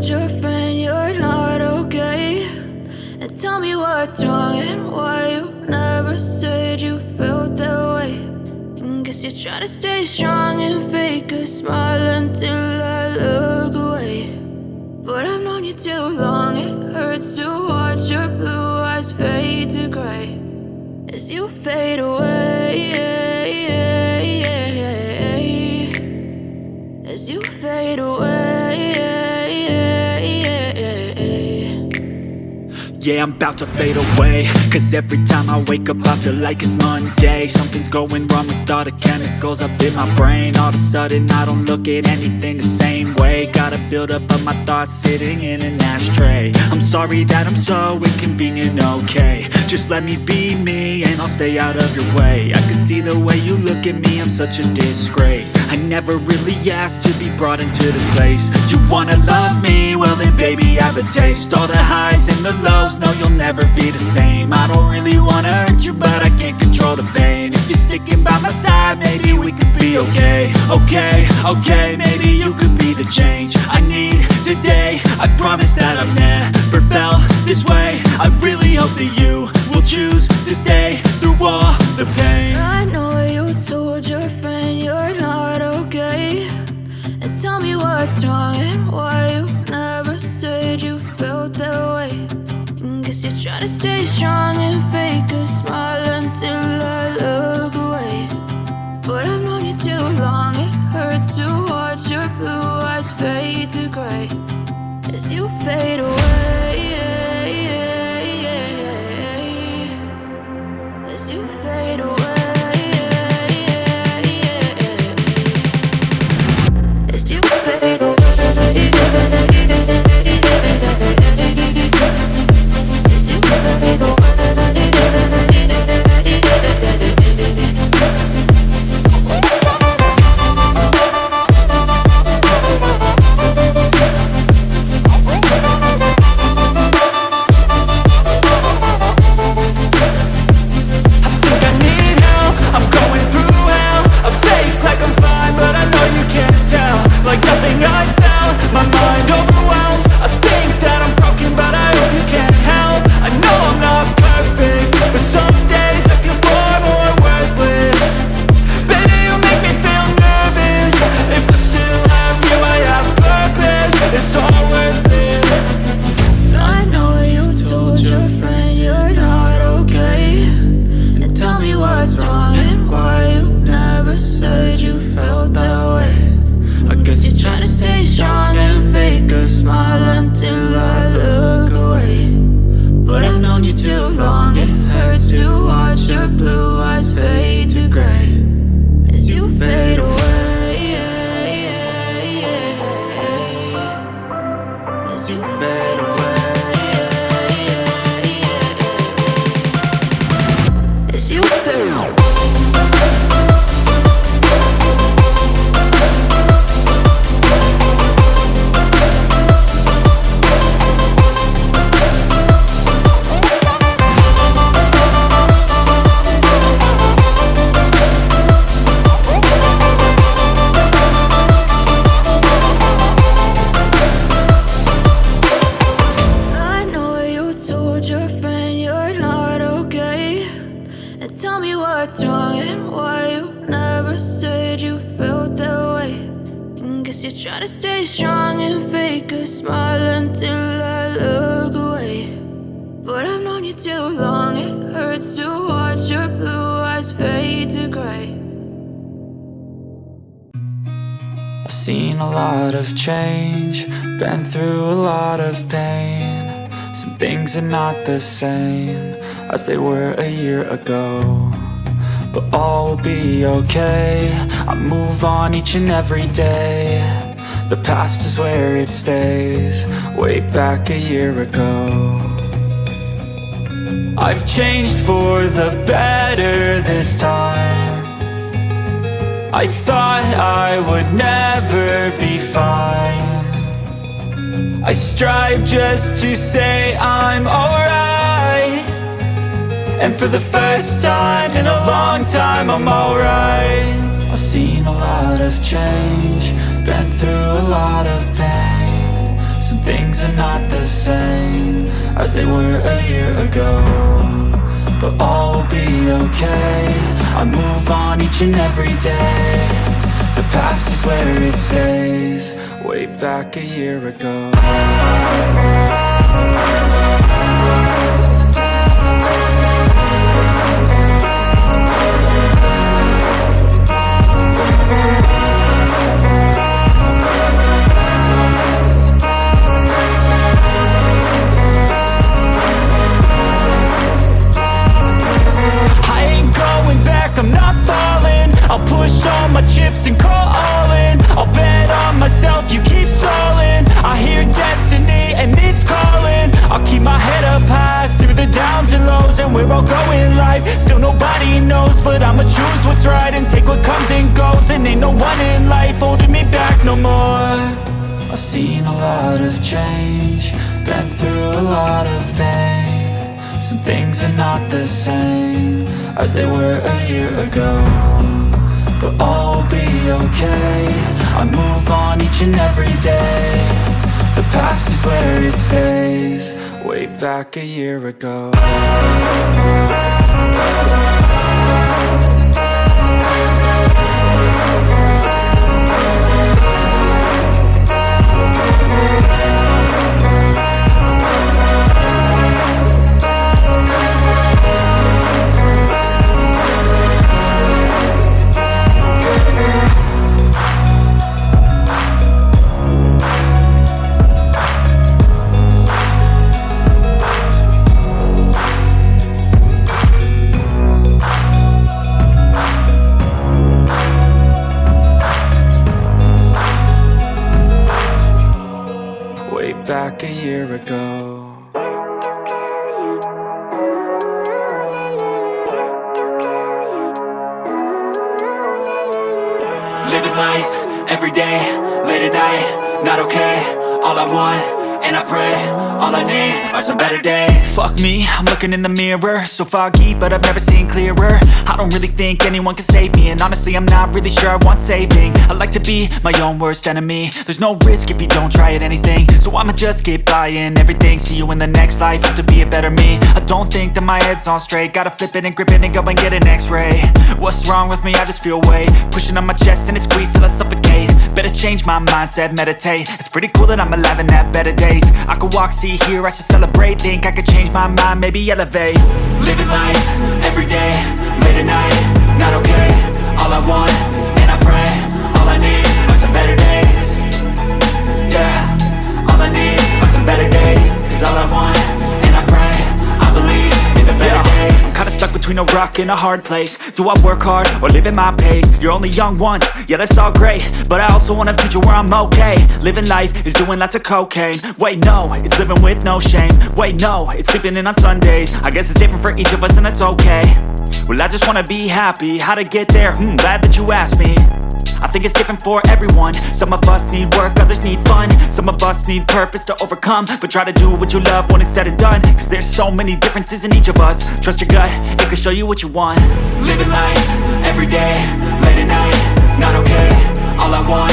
told your friend you're not okay? And tell me what's wrong and why you never said you felt that way. And guess you're trying to stay strong and fake a smile until I look away. But I've known you too long, it hurts to watch your blue eyes fade to gray as you fade away, as you fade away. Yeah, I'm about to fade away, cause every time I wake up I feel like it's Monday. Something's going wrong with all the chemicals up in my brain. All of a sudden I don't look at anything the same way. Got a buildup of my thoughts sitting in an ashtray. I'm sorry that I'm so inconvenient, okay? Just let me be me and I'll stay out of your way. I can see the way you look at me, I'm such a disgrace. I never really asked to be brought into this place. You wanna love me? Well then baby I have a taste. All the highs and the lows, no, you'll never be the same. I don't really wanna hurt you, but I can't control the pain. If you're sticking by my side, maybe we could be okay. Okay, maybe you could be the change I need today. I promise that I've never felt this way. I really hope that you will choose to stay through all the pain. I know you told your friend you're not okay. And tell me what's wrong and why you never said you felt that way. Guess you're trying to stay strong and fake a smile until I look away. But I've known you too long, it hurts to watch your blue eyes fade to gray as you fade away, as you fade away, as you fade away. Seen a lot of change, been through a lot of pain. Some things are not the same as they were a year ago, but all will be okay. I move on each and every day. The past is where it stays, way back a year ago. I've changed for the better this time. I thought I would never be fine. I strive just to say I'm alright, and for the first time in a long time I'm alright. I've seen a lot of change, been through a lot of pain. Some things are not the same as they were a year ago, but all will be okay. I move on each and every day. The past is where it stays. Way back a year ago. I'm not falling. I'll push all my chips and call all in. I'll bet on myself, you keep stalling. I hear destiny and it's calling. I'll keep my head up high through the downs and lows. And we're all going life, still nobody knows. But I'ma choose what's right and take what comes and goes. And ain't no one in life holding me back no more. I've seen a lot of change, been through a lot of pain. Some things are not the same as they were a year ago, but all will be okay. I move on each and every day. The past is where it stays. Way back a year ago. Back a year ago. Living life, every day, late at night, not okay. All I want, and I pray, all I need are some better days. Fuck me, I'm looking in the mirror, so foggy, but I've never seen clearer. I don't really think anyone can save me, and honestly I'm not really sure I want saving. I like to be my own worst enemy. There's no risk if you don't try at anything, so I'ma just keep buying everything. See you in the next life, hope to be a better me. I don't think that my head's on straight, gotta flip it and grip it and go and get an x-ray. What's wrong with me? I just feel weight pushing on my chest and it squeezes till I suffocate. Better change my mindset, meditate. It's pretty cool that I'm alive and have better days. I could walk, see, hear, I should celebrate. Think I could change my mind, maybe elevate. Living life, every day, late at night, not okay. All I want, and I pray, all I need are some better days. Yeah, all I need are some better days. Cause all I want, and I pray, I believe in the better days. I'm kinda stuck between a rock and a hard place. Do I work hard or live at my pace? You're only young once, yeah that's all great, but I also want a future where I'm okay. Living life is doing lots of cocaine. Wait no, it's living with no shame. Wait no, it's sleeping in on Sundays. I guess it's different for each of us and that's okay. Well I just wanna be happy, how to get there? Glad that you asked me. I think it's different for everyone. Some of us need work, others need fun. Some of us need purpose to overcome. But try to do what you love when it's said and done. Cause there's so many differences in each of us. Trust your gut, it can show you what you want. Living life, every day, late at night, not okay. All I want,